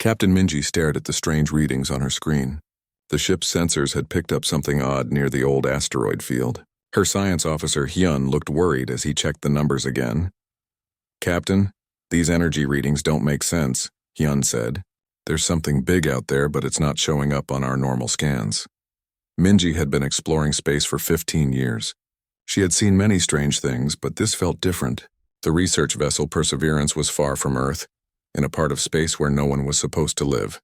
Captain Minji stared at the strange readings on her screen. The ship's sensors had picked up something odd near the old asteroid field. Her science officer, Hyun, looked worried as he checked the numbers again. "Captain, these energy readings don't make sense," Hyun said. "There's something big out there, but it's not showing up on our normal scans." Minji had been exploring space for 15 years. She had seen many strange things, but this felt different. The research vessel Perseverance was far from Earth, in a part of space where no one was supposed to live.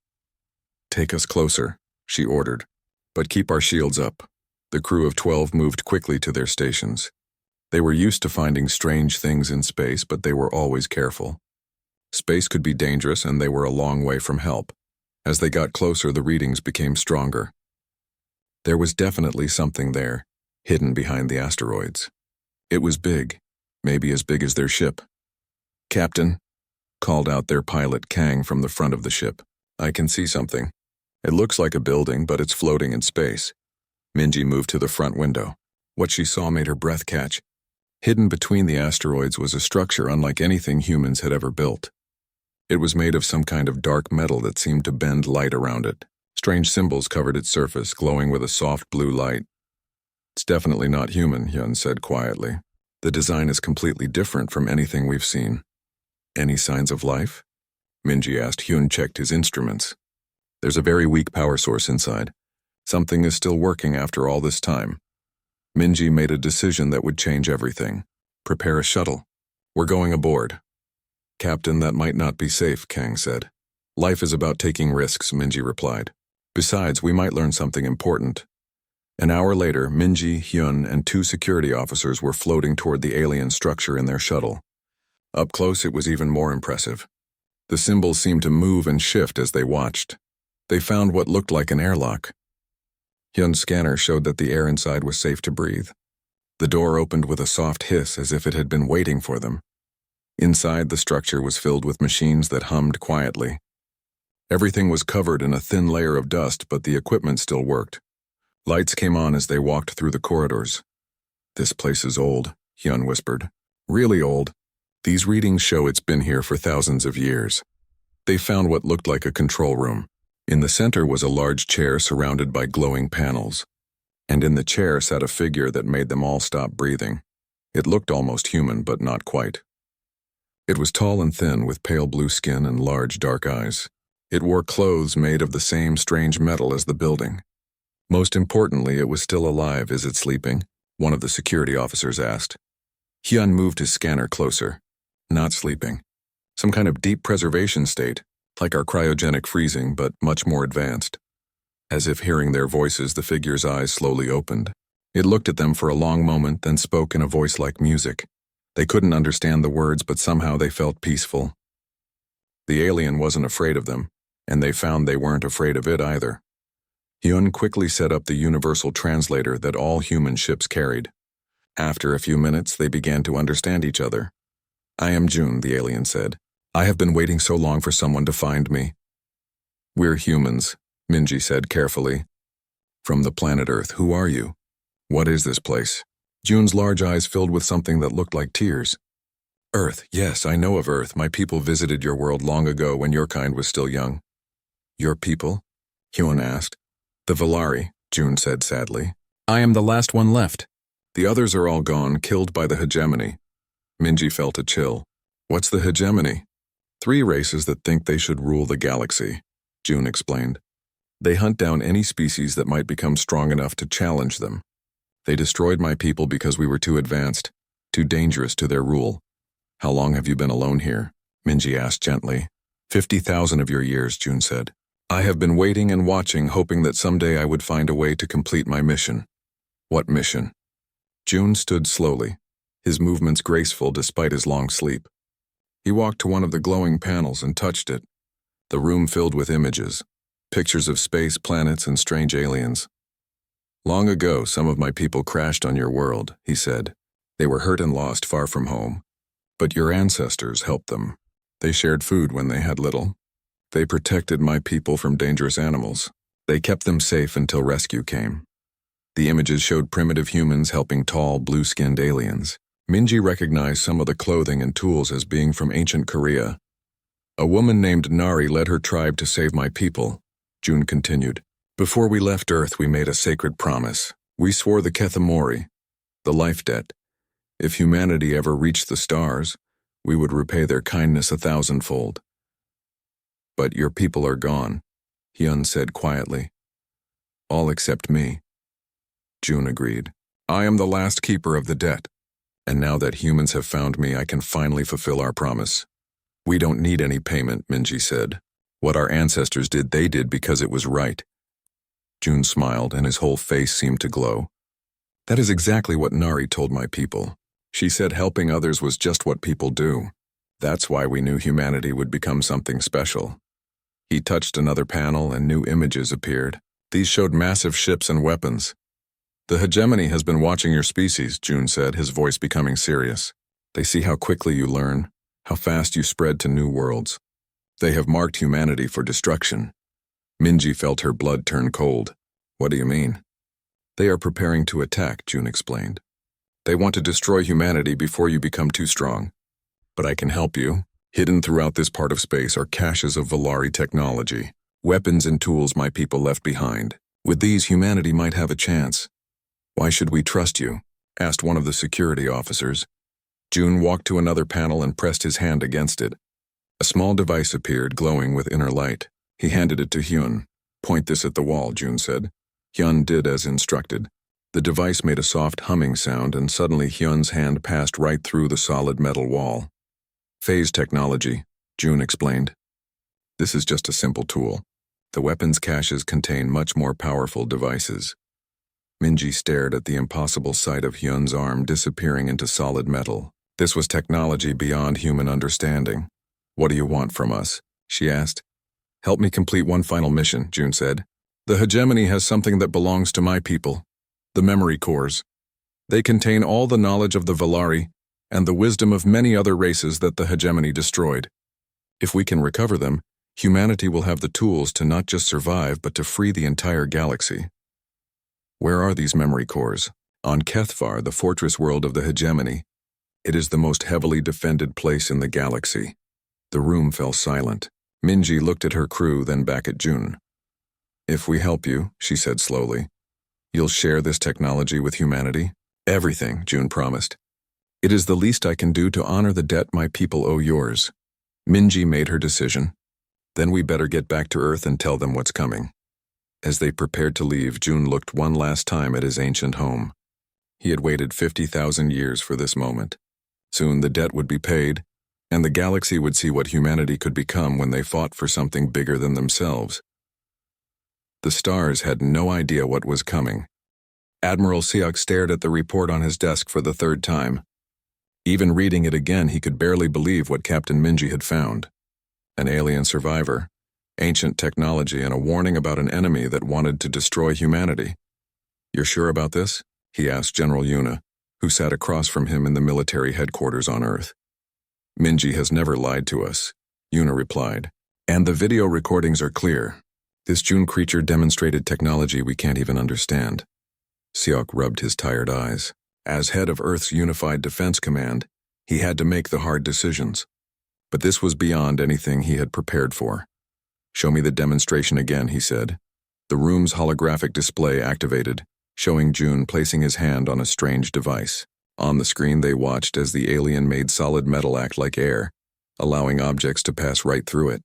"Take us closer," she ordered, "but keep our shields up." The crew of 12 moved quickly to their stations. They were used to finding strange things in space, but they were always careful. Space could be dangerous, and they were a long way from help. As they got closer, the readings became stronger. There was definitely something there, hidden behind the asteroids. It was big, maybe as big as their ship. "Captain," called out their pilot Kang from the front of the ship, "I can see something. It looks like a building, but it's floating in space." Minji moved to the front window. What she saw made her breath catch. Hidden between the asteroids was a structure unlike anything humans had ever built. It was made of some kind of dark metal that seemed to bend light around it. Strange symbols covered its surface, glowing with a soft blue light. "It's definitely not human," Hyun said quietly. "The design is completely different from anything we've seen." "Any signs of life?" Minji asked. Hyun checked his instruments. "There's a very weak power source inside. Something is still working after all this time." Minji made a decision that would change everything. "Prepare a shuttle. We're going aboard." "Captain, that might not be safe," Kang said. "Life is about taking risks," Minji replied. "Besides, we might learn something important." An hour later, Minji, Hyun, and 2 security officers were floating toward the alien structure in their shuttle. Up close, it was even more impressive. The symbols seemed to move and shift as they watched. They found what looked like an airlock. Hyun's scanner showed that the air inside was safe to breathe. The door opened with a soft hiss as if it had been waiting for them. Inside, the structure was filled with machines that hummed quietly. Everything was covered in a thin layer of dust, but the equipment still worked. Lights came on as they walked through the corridors. "This place is old," Hyun whispered. "Really old. These readings show it's been here for thousands of years." They found what looked like a control room. In the center was a large chair surrounded by glowing panels. And in the chair sat a figure that made them all stop breathing. It looked almost human, but not quite. It was tall and thin, with pale blue skin and large dark eyes. It wore clothes made of the same strange metal as the building. Most importantly, it was still alive. "Is it sleeping?" one of the security officers asked. Hyun moved his scanner closer. "Not sleeping. Some kind of deep preservation state, like our cryogenic freezing, but much more advanced." As if hearing their voices, the figure's eyes slowly opened. It looked at them for a long moment, then spoke in a voice like music. They couldn't understand the words, but somehow they felt peaceful. The alien wasn't afraid of them, and they found they weren't afraid of it either. Hyun quickly set up the universal translator that all human ships carried. After a few minutes, they began to understand each other. "I am June," the alien said. "I have been waiting so long for someone to find me." "We're humans," Minji said carefully. "From the planet Earth. Who are you? What is this place?" June's large eyes filled with something that looked like tears. "Earth, yes, I know of Earth. My people visited your world long ago when your kind was still young." "Your people?" Hyun asked. "The Valari," June said sadly. "I am the last one left. The others are all gone, killed by the hegemony." Minji felt a chill. "What's the hegemony?" 3 races that think they should rule the galaxy," June explained. "They hunt down any species that might become strong enough to challenge them. They destroyed my people because we were too advanced, too dangerous to their rule." "How long have you been alone here?" Minji asked gently. 50,000 of your years," June said. "I have been waiting and watching, hoping that someday I would find a way to complete my mission." "What mission?" June stood slowly, his movements graceful despite his long sleep. He walked to one of the glowing panels and touched it. The room filled with images, pictures of space, planets, and strange aliens. "Long ago, some of my people crashed on your world," he said. "They were hurt and lost far from home. But your ancestors helped them. They shared food when they had little. They protected my people from dangerous animals. They kept them safe until rescue came." The images showed primitive humans helping tall, blue-skinned aliens. Minji recognized some of the clothing and tools as being from ancient Korea. A woman named Nari led her tribe to save my people, June continued. Before we left Earth, we made a sacred promise. We swore the Kethamori, the life debt. If humanity ever reached the stars, we would repay their kindness 1,000-fold. But your people are gone, Hyun said quietly. All except me. June agreed. I am the last keeper of the debt. And now that humans have found me, I can finally fulfill our promise. We don't need any payment, Minji said. What our ancestors did, they did because it was right. June smiled, and his whole face seemed to glow. That is exactly what Nari told my people. She said helping others was just what people do. That's why we knew humanity would become something special. He touched another panel and new images appeared. These showed massive ships and weapons. The hegemony has been watching your species, June said, his voice becoming serious. They see how quickly you learn, how fast you spread to new worlds. They have marked humanity for destruction. Minji felt her blood turn cold. What do you mean? They are preparing to attack, June explained. They want to destroy humanity before you become too strong. But I can help you. Hidden throughout this part of space are caches of Valari technology, weapons and tools my people left behind. With these, humanity might have a chance. Why should we trust you? Asked one of the security officers. June walked to another panel and pressed his hand against it. A small device appeared, glowing with inner light. He handed it to Hyun. Point this at the wall, June said. Hyun did as instructed. The device made a soft humming sound, and suddenly Hyun's hand passed right through the solid metal wall. Phase technology, June explained. This is just a simple tool. The weapons caches contain much more powerful devices. Minji stared at the impossible sight of Hyun's arm disappearing into solid metal. This was technology beyond human understanding. What do you want from us? She asked. Help me complete one final mission, June said. The hegemony has something that belongs to my people. The memory cores. They contain all the knowledge of the Valari and the wisdom of many other races that the hegemony destroyed. If we can recover them, humanity will have the tools to not just survive but to free the entire galaxy. Where are these memory cores? On Kethvar, the fortress world of the hegemony. It is the most heavily defended place in the galaxy. The room fell silent. Minji looked at her crew, then back at June. If we help you, she said slowly, you'll share this technology with humanity? Everything, June promised. It is the least I can do to honor the debt my people owe yours. Minji made her decision. Then we better get back to Earth and tell them what's coming. As they prepared to leave, June looked one last time at his ancient home. He had waited 50,000 years for this moment. Soon the debt would be paid, and the galaxy would see what humanity could become when they fought for something bigger than themselves. The stars had no idea what was coming. Admiral Seok stared at the report on his desk for the third time. Even reading it again, he could barely believe what Captain Minji had found. An alien survivor, ancient technology, and a warning about an enemy that wanted to destroy humanity. You're sure about this? He asked General Yuna, who sat across from him in the military headquarters on Earth. Minji has never lied to us, Yuna replied. And the video recordings are clear. This June creature demonstrated technology we can't even understand. Seok rubbed his tired eyes. As head of Earth's Unified Defense Command, he had to make the hard decisions. But this was beyond anything he had prepared for. Show me the demonstration again, he said. The room's holographic display activated, showing June placing his hand on a strange device. On the screen they watched as the alien made solid metal act like air, allowing objects to pass right through it.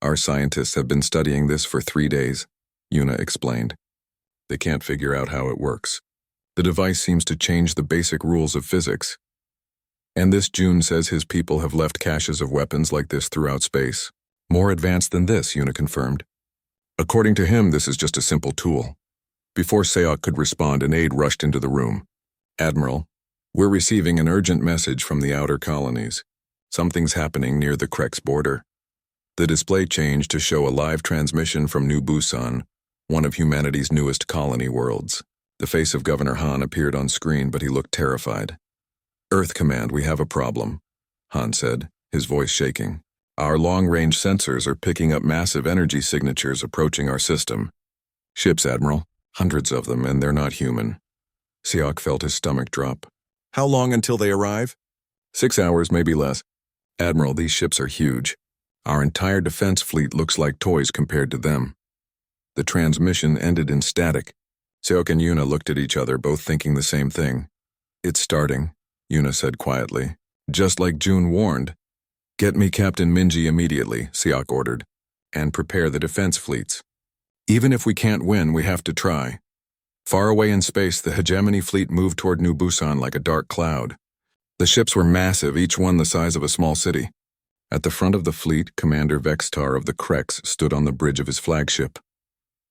Our scientists have been studying this for 3 days, Yuna explained. They can't figure out how it works. The device seems to change the basic rules of physics. And this June says his people have left caches of weapons like this throughout space. More advanced than this, Yuna confirmed. According to him, this is just a simple tool. Before Seok could respond, an aide rushed into the room. Admiral, we're receiving an urgent message from the outer colonies. Something's happening near the Krex border. The display changed to show a live transmission from New Busan, one of humanity's newest colony worlds. The face of Governor Han appeared on screen, but he looked terrified. Earth Command, we have a problem, Han said, his voice shaking. Our long-range sensors are picking up massive energy signatures approaching our system. Ships, Admiral, hundreds of them, and they're not human. Seok felt his stomach drop. How long until they arrive? 6 hours, maybe less. Admiral, these ships are huge. Our entire defense fleet looks like toys compared to them. The transmission ended in static. Seok and Yuna looked at each other, both thinking the same thing. It's starting, Yuna said quietly. Just like June warned. Get me Captain Minji immediately, Seok ordered, and prepare the defense fleets. Even if we can't win, we have to try. Far away in space, the hegemony fleet moved toward New Busan like a dark cloud. The ships were massive, each one the size of a small city. At the front of the fleet, Commander Vextar of the Krex stood on the bridge of his flagship.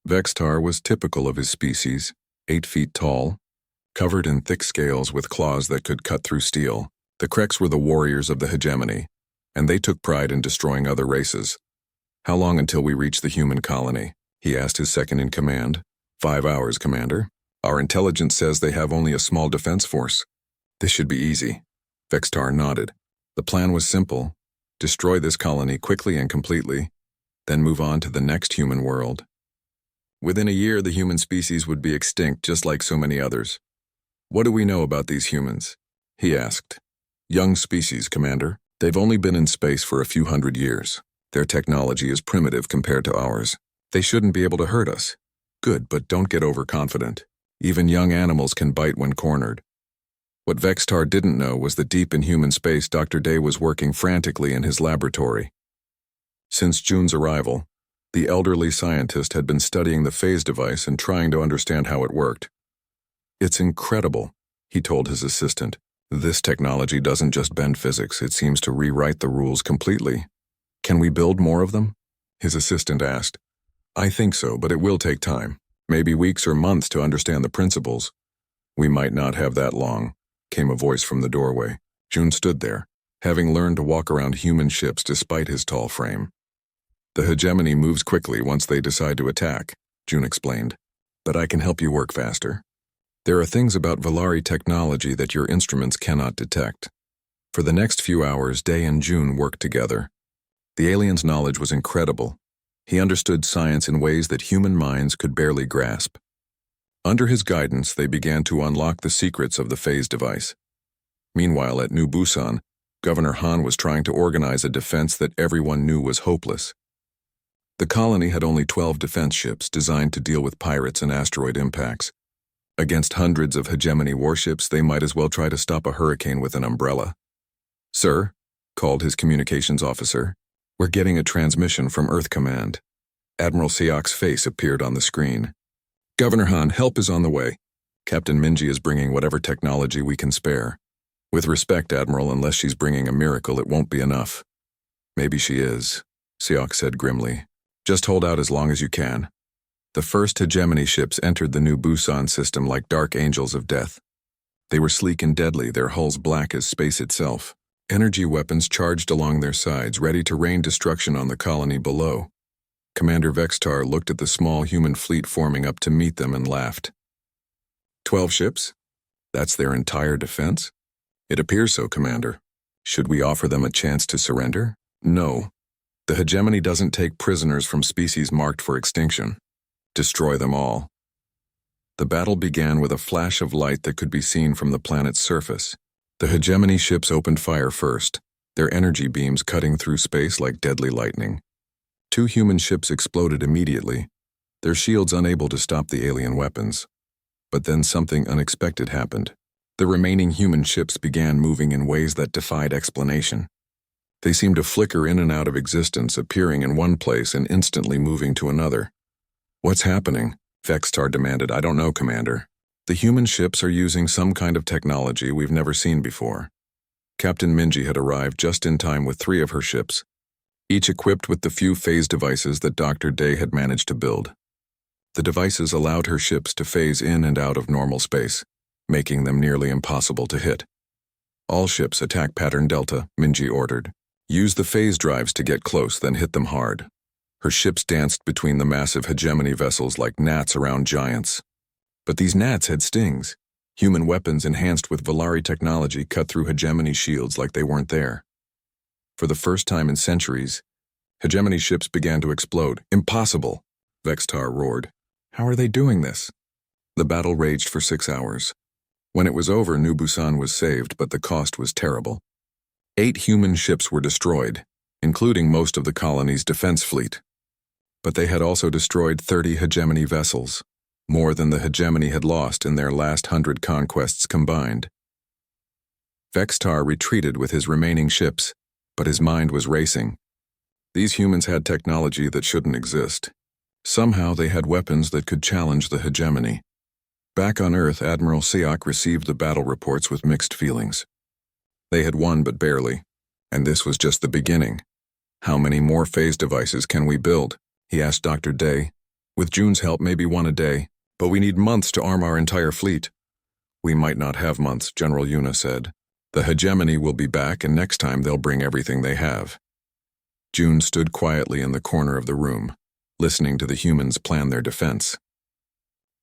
Vextar was typical of his species, 8 feet tall, covered in thick scales with claws that could cut through steel. The Krex were the warriors of the hegemony, and they took pride in destroying other races. How long until we reach the human colony? He asked his second-in-command. 5 hours, Commander. Our intelligence says they have only a small defense force. This should be easy. Vextar nodded. The plan was simple. Destroy this colony quickly and completely, then move on to the next human world. Within a year, the human species would be extinct just like so many others. What do we know about these humans? He asked. Young species, Commander. They've only been in space for a few hundred years. Their technology is primitive compared to ours. They shouldn't be able to hurt us. Good, but don't get overconfident. Even young animals can bite when cornered. What Vextar didn't know was that deep in human space, Dr. Day was working frantically in his laboratory. Since June's arrival, the elderly scientist had been studying the phase device and trying to understand how it worked. It's incredible, he told his assistant. This technology doesn't just bend physics, it seems to rewrite the rules completely. Can we build more of them? His assistant asked. I think so, but it will take time. Maybe weeks or months to understand the principles. We might not have that long, came a voice from the doorway. June stood there, having learned to walk around human ships despite his tall frame. The hegemony moves quickly once they decide to attack, June explained. But I can help you work faster. There are things about Valari technology that your instruments cannot detect. For the next few hours, Day and June worked together. The alien's knowledge was incredible. He understood science in ways that human minds could barely grasp. Under his guidance, they began to unlock the secrets of the phase device. Meanwhile, at New Busan, Governor Han was trying to organize a defense that everyone knew was hopeless. The colony had only 12 defense ships designed to deal with pirates and asteroid impacts. Against hundreds of hegemony warships, they might as well try to stop a hurricane with an umbrella. Sir, called his communications officer, we're getting a transmission from Earth Command. Admiral Seok's face appeared on the screen. Governor Han, help is on the way. Captain Minji is bringing whatever technology we can spare. With respect, Admiral, unless she's bringing a miracle, it won't be enough. Maybe she is, Seok said grimly. Just hold out as long as you can. The first hegemony ships entered the New Busan system like dark angels of death. They were sleek and deadly, their hulls black as space itself. Energy weapons charged along their sides, ready to rain destruction on the colony below. Commander Vextar looked at the small human fleet forming up to meet them and laughed. 12 ships? That's their entire defense? It appears so, Commander. Should we offer them a chance to surrender? No. The hegemony doesn't take prisoners from species marked for extinction. Destroy them all. The battle began with a flash of light that could be seen from the planet's surface. The hegemony ships opened fire first, their energy beams cutting through space like deadly lightning. 2 human ships exploded immediately, their shields unable to stop the alien weapons. But then something unexpected happened. The remaining human ships began moving in ways that defied explanation. They seemed to flicker in and out of existence, appearing in one place and instantly moving to another. What's happening? Vextar demanded. I don't know, Commander. The human ships are using some kind of technology we've never seen before. Captain Minji had arrived just in time with 3 of her ships, each equipped with the few phase devices that Dr. Day had managed to build. The devices allowed her ships to phase in and out of normal space, making them nearly impossible to hit. All ships attack pattern Delta, Minji ordered. Use the phase drives to get close, then hit them hard. Her ships danced between the massive hegemony vessels like gnats around giants. But these gnats had stings. Human weapons enhanced with Valari technology cut through hegemony shields like they weren't there. For the first time in centuries, hegemony ships began to explode. Impossible! Vextar roared. How are they doing this? The battle raged for 6 hours. When it was over, New Busan was saved, but the cost was terrible. 8 human ships were destroyed, including most of the colony's defense fleet. But they had also destroyed 30 hegemony vessels, more than the hegemony had lost in their last 100 conquests combined. Vextar retreated with his remaining ships, but his mind was racing. These humans had technology that shouldn't exist. Somehow they had weapons that could challenge the hegemony. Back on Earth, Admiral Siak received the battle reports with mixed feelings. They had won, but barely, and this was just the beginning. How many more phase devices can we build? He asked Dr. Day. With June's help, maybe one a day, but we need months to arm our entire fleet. We might not have months, General Yuna said. The hegemony will be back, and next time they'll bring everything they have. June stood quietly in the corner of the room, listening to the humans plan their defense.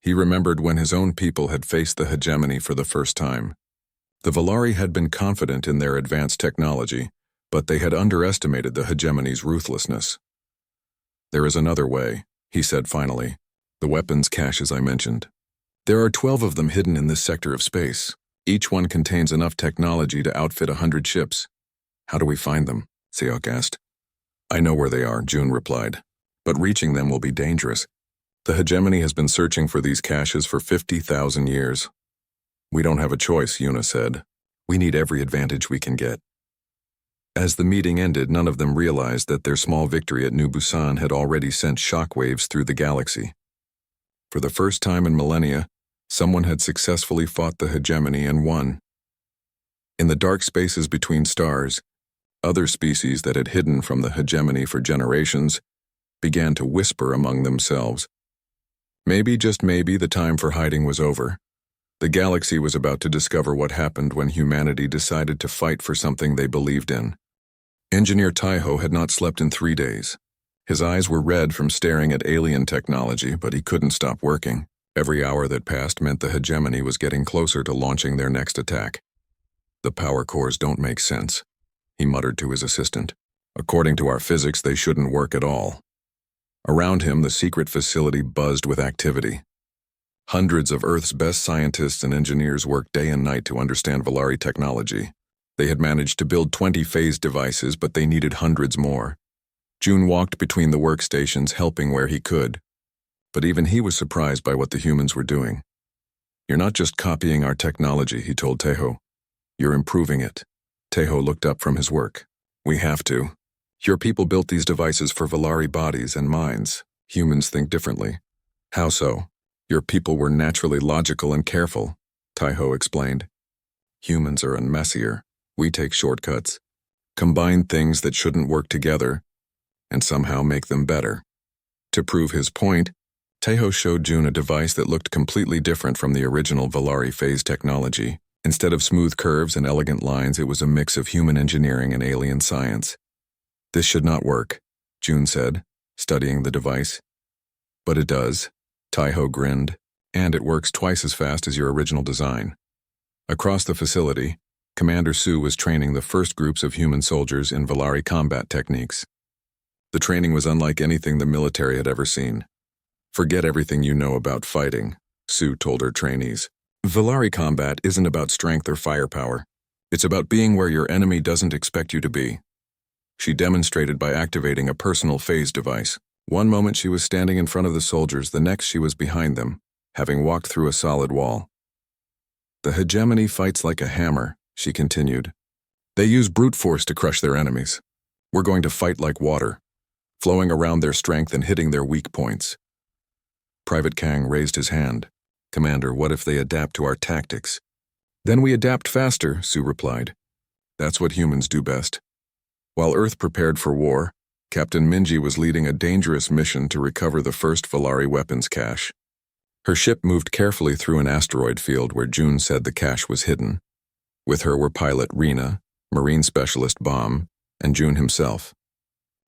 He remembered when his own people had faced the hegemony for the first time. The Valari had been confident in their advanced technology, but they had underestimated the hegemony's ruthlessness. There is another way, he said finally. The weapons caches I mentioned. There are 12 of them hidden in this sector of space. Each one contains enough technology to outfit 100 ships. How do we find them? Siak asked. I know where they are, June replied, but reaching them will be dangerous. The hegemony has been searching for these caches for 50,000 years. We don't have a choice, Yuna said. We need every advantage we can get. As the meeting ended, none of them realized that their small victory at New Busan had already sent shockwaves through the galaxy. For the first time in millennia, someone had successfully fought the hegemony and won. In the dark spaces between stars, other species that had hidden from the hegemony for generations began to whisper among themselves. Maybe, just maybe, the time for hiding was over. The galaxy was about to discover what happened when humanity decided to fight for something they believed in. Engineer Taiho had not slept in 3 days. His eyes were red from staring at alien technology, but he couldn't stop working. Every hour that passed meant the hegemony was getting closer to launching their next attack. The power cores don't make sense, he muttered to his assistant. According to our physics, they shouldn't work at all. Around him, the secret facility buzzed with activity. Hundreds of Earth's best scientists and engineers worked day and night to understand Valari technology. They had managed to build 20 phase devices, but they needed hundreds more. June walked between the workstations, helping where he could. But even he was surprised by what the humans were doing. You're not just copying our technology, he told Tejo. You're improving it. Tejo looked up from his work. We have to. Your people built these devices for Valari bodies and minds. Humans think differently. How so? Your people were naturally logical and careful, Taiho explained. Humans are messier. We take shortcuts, combine things that shouldn't work together, and somehow make them better. To prove his point, Taiho showed June a device that looked completely different from the original Valari phase technology. Instead of smooth curves and elegant lines, it was a mix of human engineering and alien science. This should not work, June said, studying the device. But it does, Taiho grinned, and it works twice as fast as your original design. Across the facility, Commander Su was training the first groups of human soldiers in Valari combat techniques. The training was unlike anything the military had ever seen. Forget everything you know about fighting, Su told her trainees. Valari combat isn't about strength or firepower. It's about being where your enemy doesn't expect you to be. She demonstrated by activating a personal phase device. One moment she was standing in front of the soldiers, the next she was behind them, having walked through a solid wall. The hegemony fights like a hammer, she continued. They use brute force to crush their enemies. We're going to fight like water, flowing around their strength and hitting their weak points. Private Kang raised his hand. Commander, what if they adapt to our tactics? Then we adapt faster, Su replied. That's what humans do best. While Earth prepared for war, Captain Minji was leading a dangerous mission to recover the first Valari weapons cache. Her ship moved carefully through an asteroid field where June said the cache was hidden. With her were pilot Rena, marine specialist Bomb, and June himself.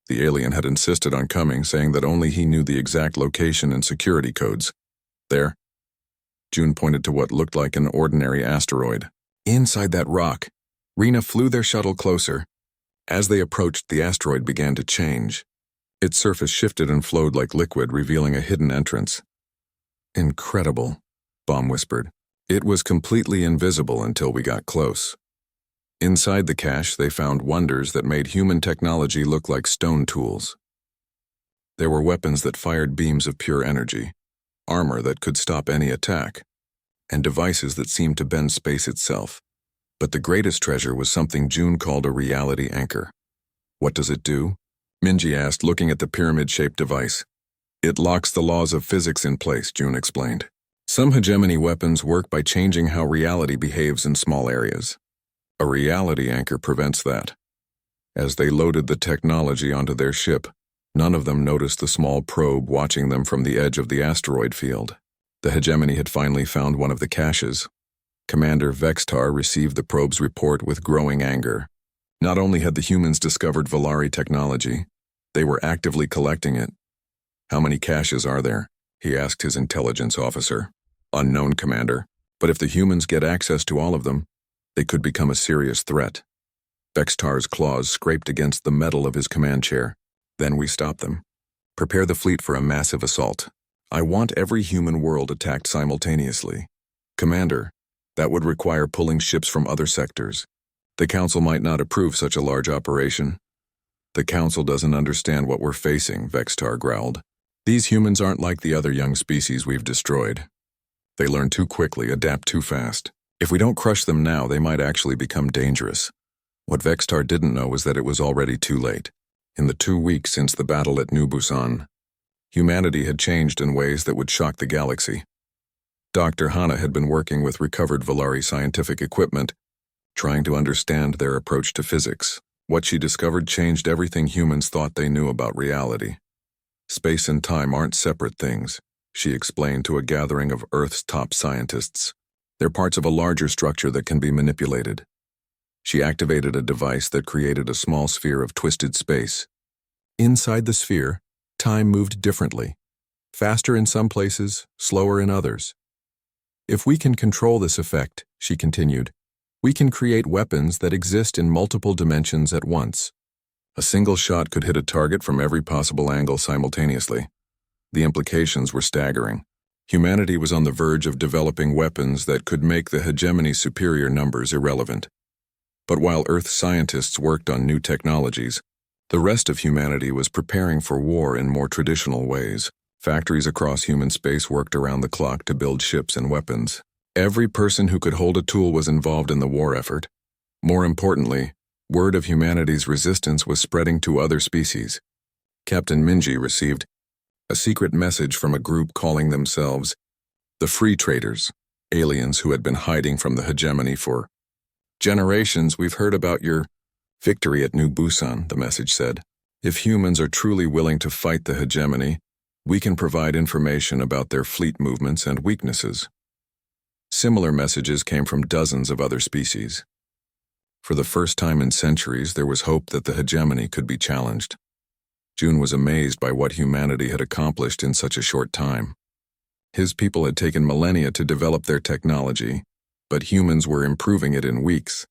The alien had insisted on coming, saying that only he knew the exact location and security codes. There. June pointed to what looked like an ordinary asteroid. Inside that rock, Rena flew their shuttle closer. As they approached, the asteroid began to change. Its surface shifted and flowed like liquid, revealing a hidden entrance. Incredible, Bomb whispered. It was completely invisible until we got close. Inside the cache, they found wonders that made human technology look like stone tools. There were weapons that fired beams of pure energy, armor that could stop any attack, and devices that seemed to bend space itself. But the greatest treasure was something June called a reality anchor. What does it do? Minji asked, looking at the pyramid-shaped device. It locks the laws of physics in place, June explained. Some hegemony weapons work by changing how reality behaves in small areas. A reality anchor prevents that. As they loaded the technology onto their ship, none of them noticed the small probe watching them from the edge of the asteroid field. The hegemony had finally found one of the caches. Commander Vextar received the probe's report with growing anger. Not only had the humans discovered Valari technology, they were actively collecting it. How many caches are there? He asked his intelligence officer. Unknown, Commander, but if the humans get access to all of them, they could become a serious threat. Vextar's claws scraped against the metal of his command chair. Then we stop them. Prepare the fleet for a massive assault. I want every human world attacked simultaneously. Commander, that would require pulling ships from other sectors. The Council might not approve such a large operation. The Council doesn't understand what we're facing, Vextar growled. These humans aren't like the other young species we've destroyed. They learn too quickly, adapt too fast. If we don't crush them now, they might actually become dangerous. What Vextar didn't know was that it was already too late. In the 2 weeks since the battle at New Busan, humanity had changed in ways that would shock the galaxy. Dr. Hana had been working with recovered Valari scientific equipment, trying to understand their approach to physics. What she discovered changed everything humans thought they knew about reality. Space and time aren't separate things, she explained to a gathering of Earth's top scientists. They're parts of a larger structure that can be manipulated. She activated a device that created a small sphere of twisted space. Inside the sphere, time moved differently, faster in some places, slower in others. If we can control this effect, she continued, we can create weapons that exist in multiple dimensions at once. A single shot could hit a target from every possible angle simultaneously. The implications were staggering. Humanity was on the verge of developing weapons that could make the hegemony's superior numbers irrelevant. But while Earth scientists worked on new technologies, the rest of humanity was preparing for war in more traditional ways. Factories across human space worked around the clock to build ships and weapons. Every person who could hold a tool was involved in the war effort. More importantly, word of humanity's resistance was spreading to other species. Captain Minji received a secret message from a group calling themselves the Free Traders, aliens who had been hiding from the hegemony for generations. We've heard about your victory at New Busan, the message said. If humans are truly willing to fight the hegemony, we can provide information about their fleet movements and weaknesses. Similar messages came from dozens of other species. For the first time in centuries, there was hope that the hegemony could be challenged. June was amazed by what humanity had accomplished in such a short time. His people had taken millennia to develop their technology, but humans were improving it in weeks.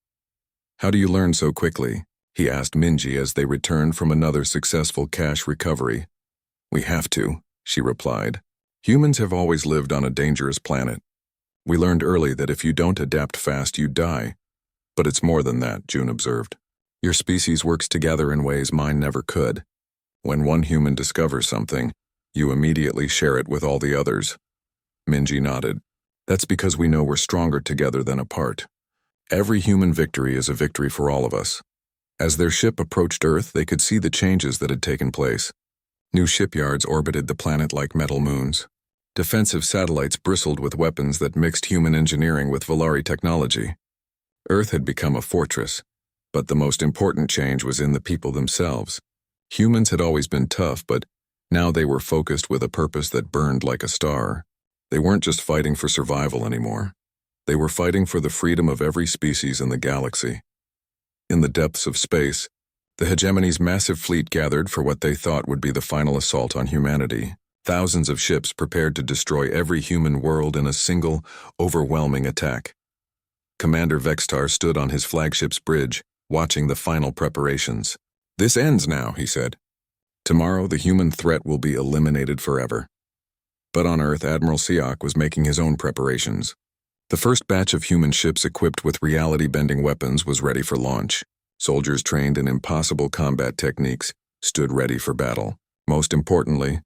How do you learn so quickly? He asked Minji as they returned from another successful cache recovery. We have to, she replied. Humans have always lived on a dangerous planet. We learned early that if you don't adapt fast, you die. But it's more than that, June observed. Your species works together in ways mine never could. When one human discovers something, you immediately share it with all the others. Minji nodded. That's because we know we're stronger together than apart. Every human victory is a victory for all of us. As their ship approached Earth, they could see the changes that had taken place. New shipyards orbited the planet like metal moons. Defensive satellites bristled with weapons that mixed human engineering with Valari technology. Earth had become a fortress, but the most important change was in the people themselves. Humans had always been tough, but now they were focused with a purpose that burned like a star. They weren't just fighting for survival anymore. They were fighting for the freedom of every species in the galaxy. In the depths of space, the hegemony's massive fleet gathered for what they thought would be the final assault on humanity. Thousands of ships prepared to destroy every human world in a single, overwhelming attack. Commander Vextar stood on his flagship's bridge, watching the final preparations. This ends now, he said. Tomorrow, the human threat will be eliminated forever. But on Earth, Admiral Siak was making his own preparations. The first batch of human ships equipped with reality-bending weapons was ready for launch. Soldiers trained in impossible combat techniques stood ready for battle. Most importantly,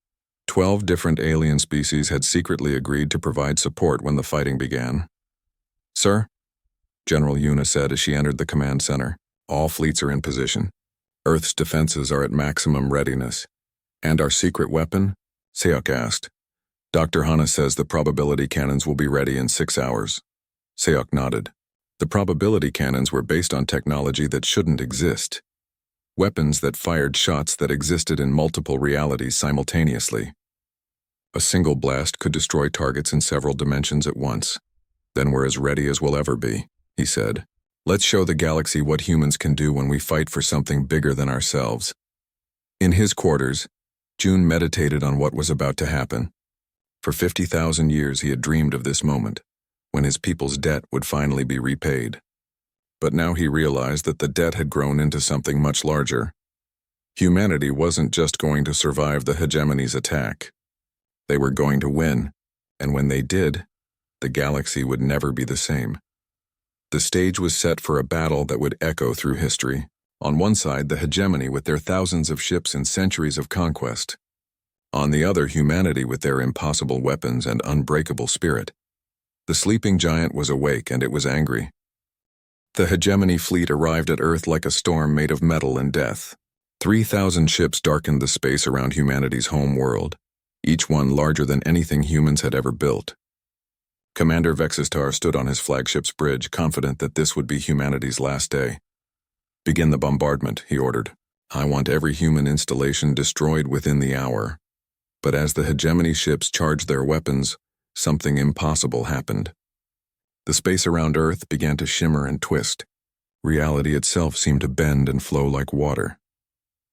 12 different alien species had secretly agreed to provide support when the fighting began. "Sir," General Yuna said as she entered the command center, "all fleets are in position. Earth's defenses are at maximum readiness." "And our secret weapon?" Seok asked. "Dr. Hana says the probability cannons will be ready in 6 hours. Seok nodded. The probability cannons were based on technology that shouldn't exist. Weapons that fired shots that existed in multiple realities simultaneously. A single blast could destroy targets in several dimensions at once. "Then we're as ready as we'll ever be," he said. "Let's show the galaxy what humans can do when we fight for something bigger than ourselves." In his quarters, June meditated on what was about to happen. For 50,000 years he had dreamed of this moment, when his people's debt would finally be repaid. But now he realized that the debt had grown into something much larger. Humanity wasn't just going to survive the hegemony's attack. They were going to win, and when they did, the galaxy would never be the same. The stage was set for a battle that would echo through history. On one side, the hegemony with their thousands of ships and centuries of conquest. On the other, humanity with their impossible weapons and unbreakable spirit. The sleeping giant was awake and it was angry. The hegemony fleet arrived at Earth like a storm made of metal and death. 3,000 ships darkened the space around humanity's home world, each one larger than anything humans had ever built. Commander Vexistar stood on his flagship's bridge, confident that this would be humanity's last day. "Begin the bombardment," he ordered. "I want every human installation destroyed within the hour." But as the hegemony ships charged their weapons, something impossible happened. The space around Earth began to shimmer and twist. Reality itself seemed to bend and flow like water.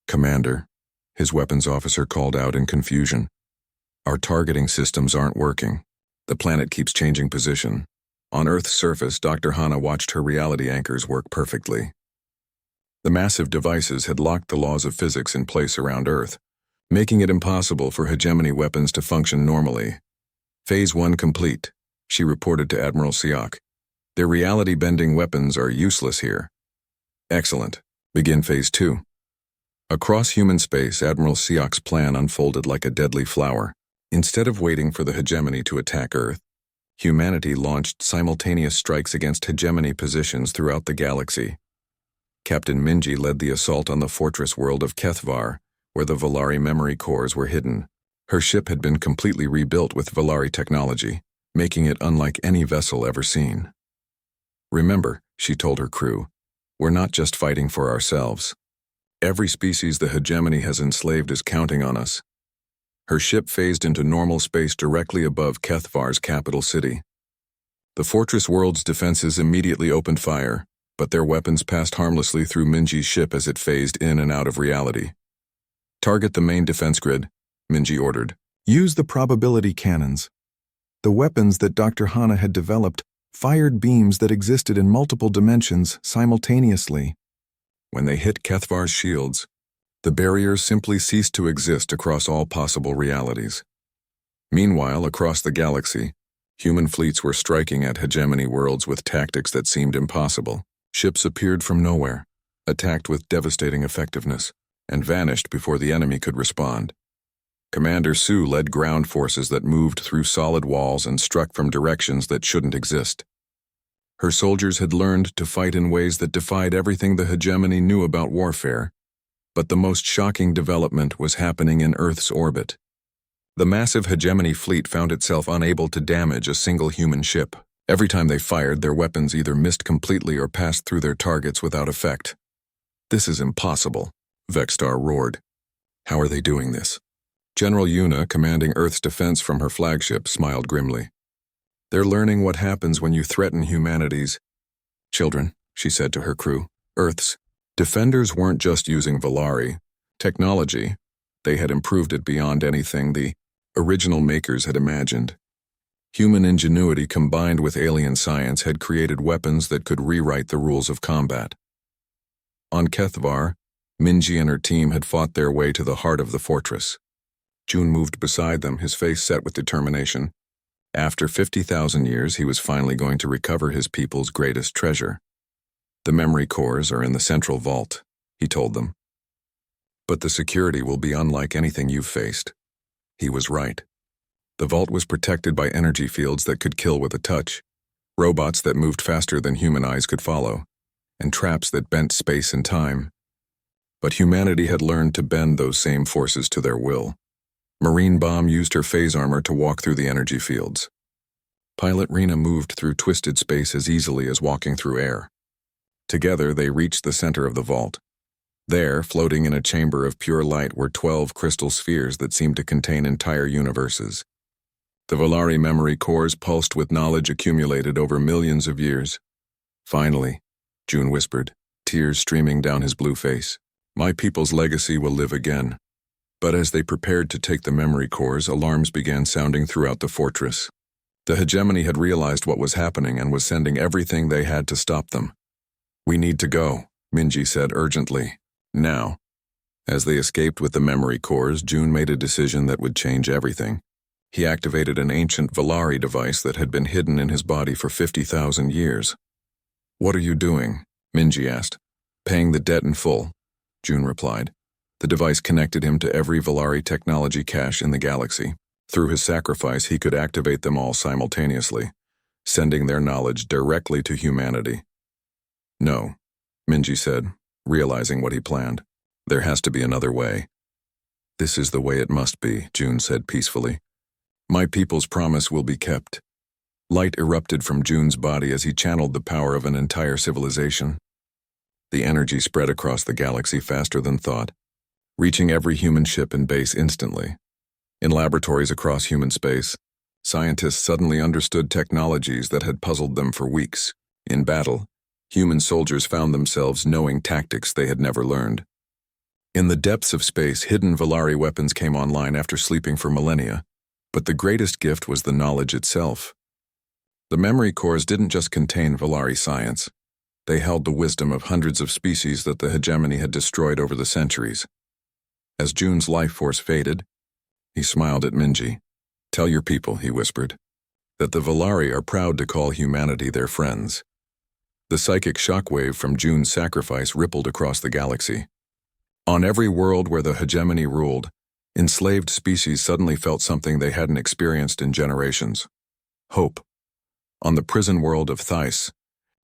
"Commander," his weapons officer called out in confusion. "Our targeting systems aren't working. The planet keeps changing position." On Earth's surface, Dr. Hana watched her reality anchors work perfectly. The massive devices had locked the laws of physics in place around Earth, making it impossible for hegemony weapons to function normally. "Phase 1 complete," she reported to Admiral Seok. "Their reality-bending weapons are useless here." "Excellent. Begin Phase 2. Across human space, Admiral Seok's plan unfolded like a deadly flower. Instead of waiting for the hegemony to attack Earth, humanity launched simultaneous strikes against hegemony positions throughout the galaxy. Captain Minji led the assault on the fortress world of Kethvar, where the Valari memory cores were hidden. Her ship had been completely rebuilt with Valari technology, making it unlike any vessel ever seen. "Remember," she told her crew, "we're not just fighting for ourselves. Every species the hegemony has enslaved is counting on us." Her ship phased into normal space directly above Kethvar's capital city. The fortress world's defenses immediately opened fire, but their weapons passed harmlessly through Minji's ship as it phased in and out of reality. "Target the main defense grid," Minji ordered. "Use the probability cannons." The weapons that Dr. Hana had developed fired beams that existed in multiple dimensions simultaneously. When they hit Kethvar's shields, the barriers simply ceased to exist across all possible realities. Meanwhile, across the galaxy, human fleets were striking at hegemony worlds with tactics that seemed impossible. Ships appeared from nowhere, attacked with devastating effectiveness, and vanished before the enemy could respond. Commander Su led ground forces that moved through solid walls and struck from directions that shouldn't exist. Her soldiers had learned to fight in ways that defied everything the hegemony knew about warfare, but the most shocking development was happening in Earth's orbit. The massive hegemony fleet found itself unable to damage a single human ship. Every time they fired, their weapons either missed completely or passed through their targets without effect. "This is impossible," Vexstar roared. "How are they doing this?" General Yuna, commanding Earth's defense from her flagship, smiled grimly. "They're learning what happens when you threaten humanity's children," she said to her crew. Earth's defenders weren't just using Valari technology. They had improved it beyond anything the original makers had imagined. Human ingenuity combined with alien science had created weapons that could rewrite the rules of combat. On Kethvar, Minji and her team had fought their way to the heart of the fortress. June moved beside them, his face set with determination. After 50,000 years, he was finally going to recover his people's greatest treasure. The memory cores are in the central vault, he told them. But the security will be unlike anything you've faced. He was right. The vault was protected by energy fields that could kill with a touch, robots that moved faster than human eyes could follow, and traps that bent space and time. But humanity had learned to bend those same forces to their will. Marine Bomb used her phase armor to walk through the energy fields. Pilot Rena moved through twisted space as easily as walking through air. Together, they reached the center of the vault. There, floating in a chamber of pure light, were 12 crystal spheres that seemed to contain entire universes. The Volari memory cores pulsed with knowledge accumulated over millions of years. Finally, June whispered, tears streaming down his blue face, my people's legacy will live again. But as they prepared to take the memory cores, alarms began sounding throughout the fortress. The hegemony had realized what was happening and was sending everything they had to stop them. We need to go, Minji said urgently. Now. As they escaped with the memory cores, June made a decision that would change everything. He activated an ancient Volari device that had been hidden in his body for 50,000 years. What are you doing? Minji asked. Paying the debt in full, June replied. The device connected him to every Volari technology cache in the galaxy. Through his sacrifice, he could activate them all simultaneously, sending their knowledge directly to humanity. No, Minji said, realizing what he planned. There has to be another way. This is the way it must be, June said peacefully. My people's promise will be kept. Light erupted from June's body as he channeled the power of an entire civilization. The energy spread across the galaxy faster than thought, reaching every human ship and base instantly. In laboratories across human space, scientists suddenly understood technologies that had puzzled them for weeks. In battle, human soldiers found themselves knowing tactics they had never learned. In the depths of space, hidden Volari weapons came online after sleeping for millennia, but the greatest gift was the knowledge itself. The memory cores didn't just contain Volari science. They held the wisdom of hundreds of species that the hegemony had destroyed over the centuries. As June's life force faded, he smiled at Minji. Tell your people, he whispered, that the Volari are proud to call humanity their friends. The psychic shockwave from June's sacrifice rippled across the galaxy. On every world where the hegemony ruled, enslaved species suddenly felt something they hadn't experienced in generations. Hope. On the prison world of Thais,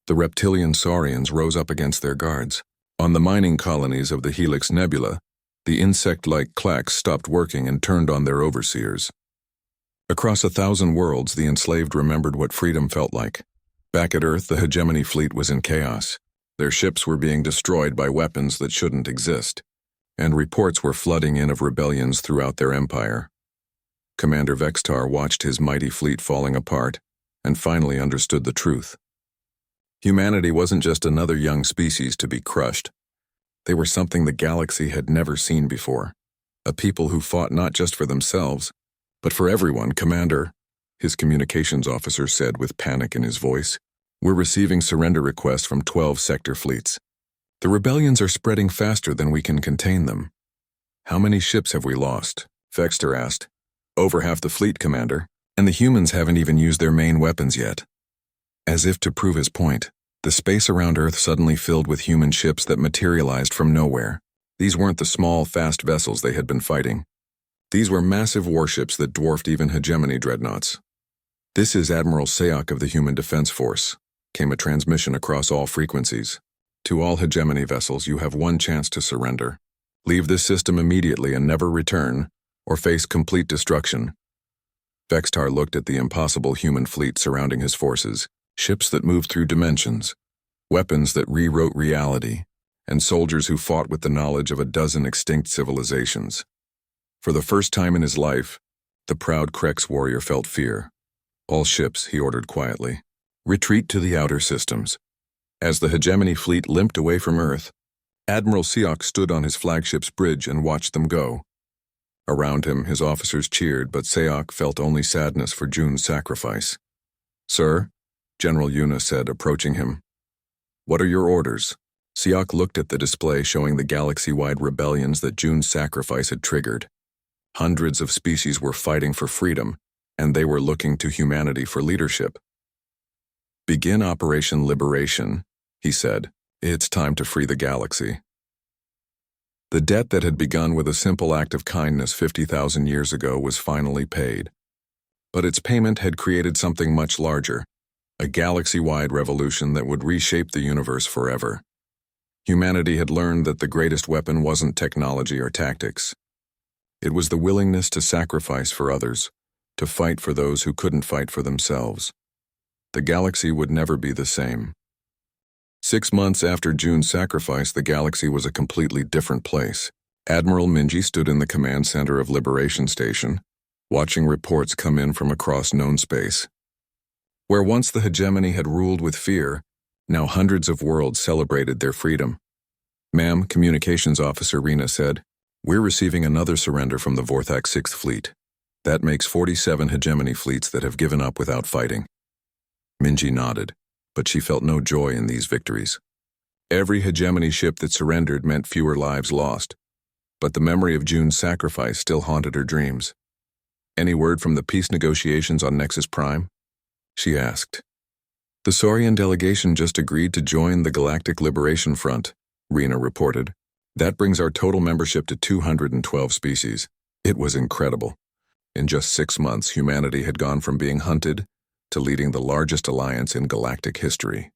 the reptilian saurians rose up against their guards. On the mining colonies of the Helix Nebula, the insect-like clacks stopped working and turned on their overseers. Across 1,000 worlds, the enslaved remembered what freedom felt like. Back at Earth, the hegemony fleet was in chaos. Their ships were being destroyed by weapons that shouldn't exist, and reports were flooding in of rebellions throughout their empire. Commander Vextar watched his mighty fleet falling apart and finally understood the truth. Humanity wasn't just another young species to be crushed. They were something the galaxy had never seen before, a people who fought not just for themselves, but for everyone. Commander, his communications officer said with panic in his voice, we're receiving surrender requests from 12 sector fleets. The rebellions are spreading faster than we can contain them. How many ships have we lost? Vextar asked. Over half the fleet, Commander, and the humans haven't even used their main weapons yet. As if to prove his point, the space around Earth suddenly filled with human ships that materialized from nowhere. These weren't the small, fast vessels they had been fighting. These were massive warships that dwarfed even hegemony dreadnoughts. This is Admiral Sayok of the Human Defense Force, came a transmission across all frequencies. To all hegemony vessels, you have one chance to surrender. Leave this system immediately and never return, or face complete destruction. Vextar looked at the impossible human fleet surrounding his forces, ships that moved through dimensions, weapons that rewrote reality, and soldiers who fought with the knowledge of a dozen extinct civilizations. For the first time in his life, the proud Krex warrior felt fear. All ships, he ordered quietly, retreat to the outer systems. As the hegemony fleet limped away from Earth, Admiral Sayok stood on his flagship's bridge and watched them go. Around him, his officers cheered, but Sayok felt only sadness for June's sacrifice. Sir, General Yuna said, approaching him. What are your orders? Sayok looked at the display showing the galaxy-wide rebellions that June's sacrifice had triggered. Hundreds of species were fighting for freedom, and they were looking to humanity for leadership. "Begin Operation Liberation," he said. "It's time to free the galaxy." The debt that had begun with a simple act of kindness 50,000 years ago was finally paid. But its payment had created something much larger, a galaxy-wide revolution that would reshape the universe forever. Humanity had learned that the greatest weapon wasn't technology or tactics. It was the willingness to sacrifice for others, to fight for those who couldn't fight for themselves. The galaxy would never be the same. 6 months after June's sacrifice, the galaxy was a completely different place. Admiral Minji stood in the command center of Liberation Station, watching reports come in from across known space. Where once the hegemony had ruled with fear, now hundreds of worlds celebrated their freedom. "Ma'am," Communications Officer Rena said, "we're receiving another surrender from the Vorthak 6th Fleet. That makes 47 hegemony fleets that have given up without fighting." Minji nodded, but she felt no joy in these victories. Every hegemony ship that surrendered meant fewer lives lost, but the memory of June's sacrifice still haunted her dreams. "Any word from the peace negotiations on Nexus Prime?" she asked. "The Saurian delegation just agreed to join the Galactic Liberation Front," Rena reported. "That brings our total membership to 212 species. It was incredible. In just 6 months, humanity had gone from being hunted to leading the largest alliance in galactic history."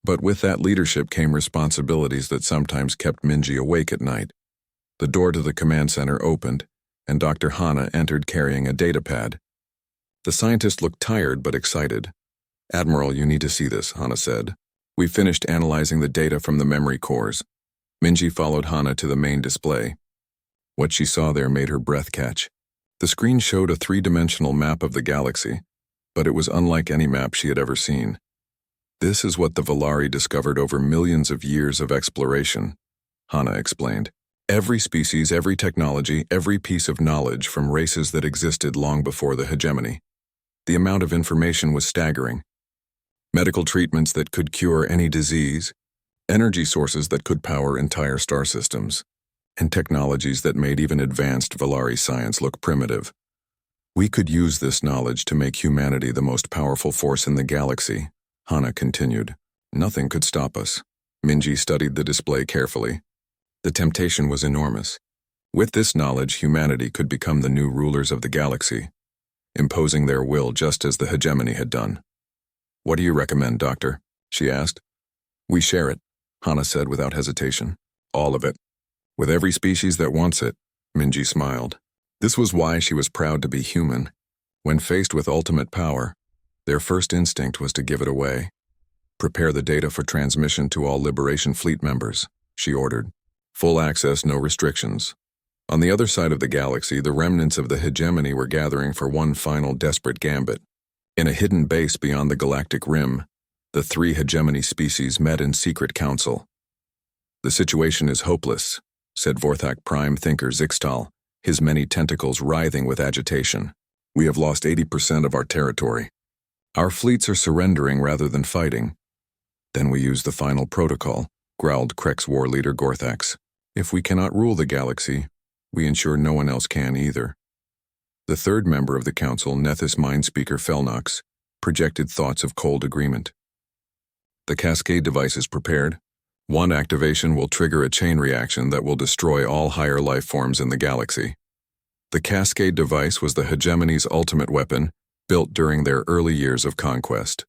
But with that leadership came responsibilities that sometimes kept Minji awake at night. The door to the command center opened, and Dr. Hana entered carrying a datapad. The scientist looked tired but excited. "Admiral, you need to see this," Hana said. "We finished analyzing the data from the memory cores." Minji followed Hana to the main display. What she saw there made her breath catch. The screen showed a 3-dimensional map of the galaxy, but it was unlike any map she had ever seen. "This is what the Valari discovered over millions of years of exploration," Hana explained. "Every species, every technology, every piece of knowledge from races that existed long before the hegemony. The amount of information was staggering. Medical treatments that could cure any disease, energy sources that could power entire star systems, and technologies that made even advanced Valari science look primitive. We could use this knowledge to make humanity the most powerful force in the galaxy," Hana continued. "Nothing could stop us." Minji studied the display carefully. The temptation was enormous. With this knowledge, humanity could become the new rulers of the galaxy, imposing their will just as the hegemony had done. "What do you recommend, Doctor?" she asked. "We share it," Hana said without hesitation. "All of it. With every species that wants it," Minji smiled. This was why she was proud to be human. When faced with ultimate power, their first instinct was to give it away. "Prepare the data for transmission to all Liberation Fleet members," she ordered. "Full access, no restrictions." On the other side of the galaxy, the remnants of the hegemony were gathering for one final desperate gambit. In a hidden base beyond the galactic rim, the 3 hegemony species met in secret council. "The situation is hopeless," said Vorthak Prime Thinker Zixtal, his many tentacles writhing with agitation. "We have lost 80% of our territory. Our fleets are surrendering rather than fighting." "Then we use the final protocol," growled Krek's war leader Gorthax. "If we cannot rule the galaxy, we ensure no one else can either." The third member of the council, Nethys Mindspeaker Felnox, projected thoughts of cold agreement. "The cascade device is prepared. One activation will trigger a chain reaction that will destroy all higher life forms in the galaxy." The cascade device was the hegemony's ultimate weapon, built during their early years of conquest.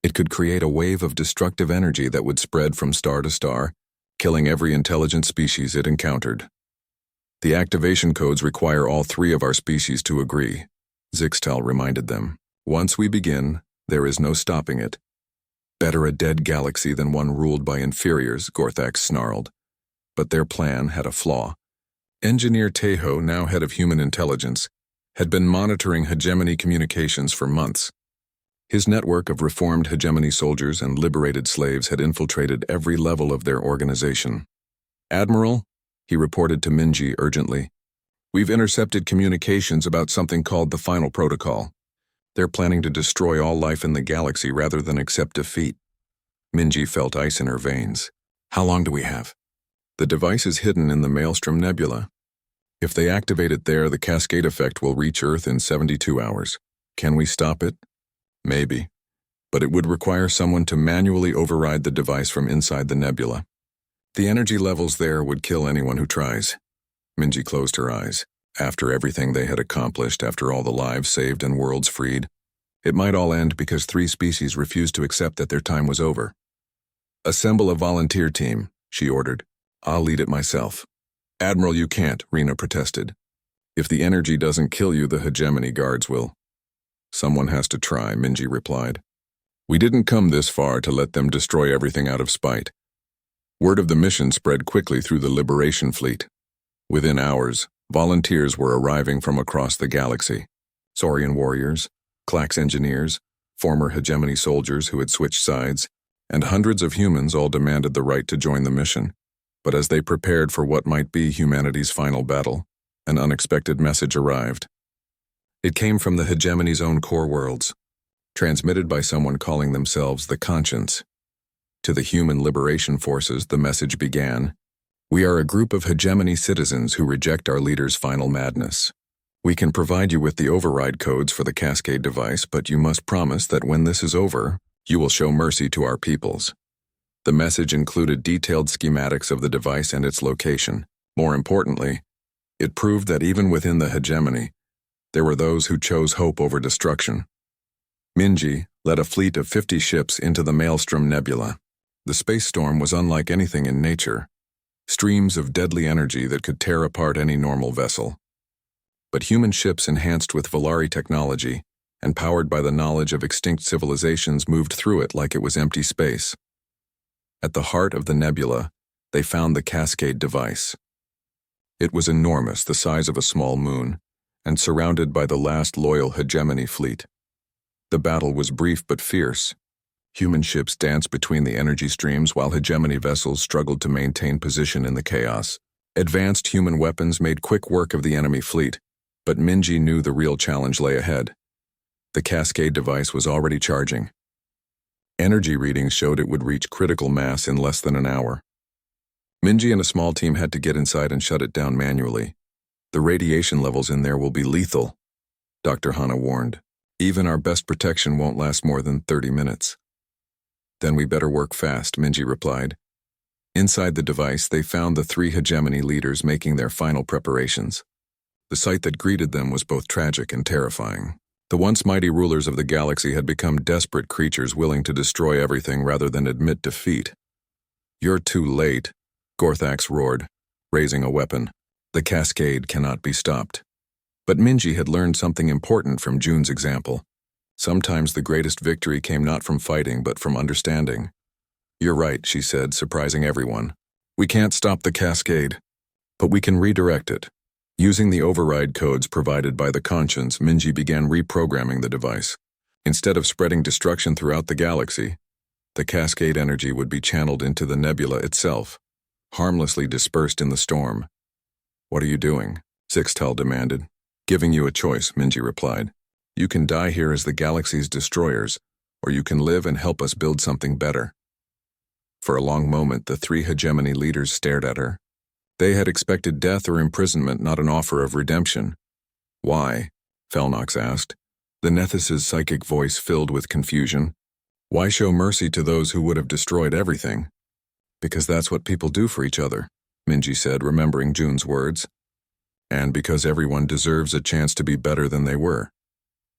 It could create a wave of destructive energy that would spread from star to star, killing every intelligent species it encountered. "The activation codes require all 3 of our species to agree," Zixtal reminded them. "Once we begin, there is no stopping it." "Better a dead galaxy than one ruled by inferiors," Gorthax snarled. But their plan had a flaw. Engineer Tejo, now head of human intelligence, had been monitoring hegemony communications for months. His network of reformed hegemony soldiers and liberated slaves had infiltrated every level of their organization. "Admiral," he reported to Minji urgently, "we've intercepted communications about something called the Final Protocol. They're planning to destroy all life in the galaxy rather than accept defeat." Minji felt ice in her veins. "How long do we have?" "The device is hidden in the Maelstrom Nebula." If they activate it there, the cascade effect will reach Earth in 72 hours. Can we stop it? Maybe. But it would require someone to manually override the device from inside the nebula. The energy levels there would kill anyone who tries. Minji closed her eyes. After everything they had accomplished, after all the lives saved and worlds freed, it might all end because 3 species refused to accept that their time was over. "Assemble a volunteer team," she ordered. "I'll lead it myself." "Admiral, you can't," Rena protested. "If the energy doesn't kill you, the hegemony guards will." "Someone has to try," Minji replied. "We didn't come this far to let them destroy everything out of spite." Word of the mission spread quickly through the Liberation Fleet. Within hours, volunteers were arriving from across the galaxy. Saurian warriors, Clax engineers, former hegemony soldiers who had switched sides, and hundreds of humans all demanded the right to join the mission. But as they prepared for what might be humanity's final battle, an unexpected message arrived. It came from the hegemony's own core worlds, transmitted by someone calling themselves the Conscience. To the human liberation forces, the message began, "We are a group of hegemony citizens who reject our leader's final madness. We can provide you with the override codes for the Cascade device, but you must promise that when this is over, you will show mercy to our peoples." The message included detailed schematics of the device and its location. More importantly, it proved that even within the hegemony, there were those who chose hope over destruction. Minji led a fleet of 50 ships into the Maelstrom Nebula. The space storm was unlike anything in nature, streams of deadly energy that could tear apart any normal vessel. But human ships enhanced with Volari technology and powered by the knowledge of extinct civilizations moved through it like it was empty space. At the heart of the nebula, they found the Cascade device. It was enormous, the size of a small moon, and surrounded by the last loyal hegemony fleet. The battle was brief but fierce. Human ships danced between the energy streams while hegemony vessels struggled to maintain position in the chaos. Advanced human weapons made quick work of the enemy fleet, but Minji knew the real challenge lay ahead. The Cascade device was already charging. Energy readings showed it would reach critical mass in less than an hour. Minji and a small team had to get inside and shut it down manually. "The radiation levels in there will be lethal," Dr. Hana warned. "Even our best protection won't last more than 30 minutes. "Then we better work fast," Minji replied. Inside the device, they found the 3 hegemony leaders making their final preparations. The sight that greeted them was both tragic and terrifying. The once mighty rulers of the galaxy had become desperate creatures willing to destroy everything rather than admit defeat. "You're too late," Gorthax roared, raising a weapon. "The cascade cannot be stopped." But Minji had learned something important from June's example. Sometimes the greatest victory came not from fighting but from understanding. "You're right," she said, surprising everyone. "We can't stop the cascade, but we can redirect it." Using the override codes provided by the Conscience, Minji began reprogramming the device. Instead of spreading destruction throughout the galaxy, the cascade energy would be channeled into the nebula itself, harmlessly dispersed in the storm. "What are you doing?" Sixtel demanded. "Giving you a choice," Minji replied. "You can die here as the galaxy's destroyers, or you can live and help us build something better." For a long moment, the 3 hegemony leaders stared at her. They had expected death or imprisonment, not an offer of redemption. "Why?" Felnox asked, the Nethys's psychic voice filled with confusion. "Why show mercy to those who would have destroyed everything?" "Because that's what people do for each other," Minji said, remembering June's words. "And because everyone deserves a chance to be better than they were."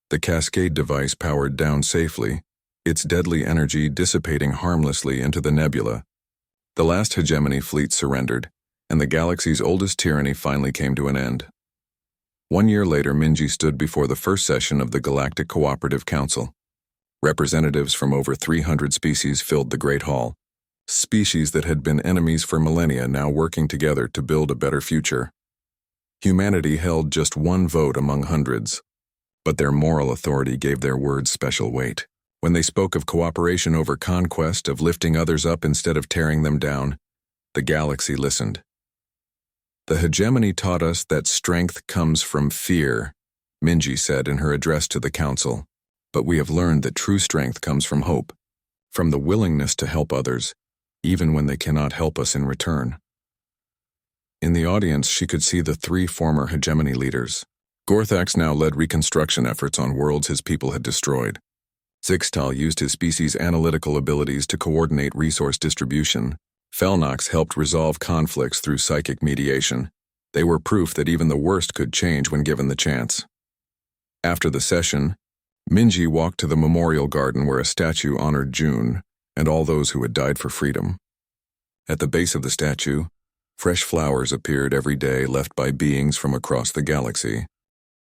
The Cascade device powered down safely, its deadly energy dissipating harmlessly into the nebula. The last hegemony fleet surrendered, and the galaxy's oldest tyranny finally came to an end. 1 year later, Minji stood before the first session of the Galactic Cooperative Council. Representatives from over 300 species filled the Great Hall. Species that had been enemies for millennia now working together to build a better future. Humanity held just 1 vote among hundreds, but their moral authority gave their words special weight. When they spoke of cooperation over conquest, of lifting others up instead of tearing them down, the galaxy listened. "The hegemony taught us that strength comes from fear," Minji said in her address to the council. "But we have learned that true strength comes from hope, from the willingness to help others, even when they cannot help us in return." In the audience, she could see the 3 former hegemony leaders. Gorthax now led reconstruction efforts on worlds his people had destroyed. Zixtal used his species' analytical abilities to coordinate resource distribution. Felnox helped resolve conflicts through psychic mediation. They were proof that even the worst could change when given the chance. After the session, Minji walked to the memorial garden where a statue honored June and all those who had died for freedom. At the base of the statue, fresh flowers appeared every day left by beings from across the galaxy.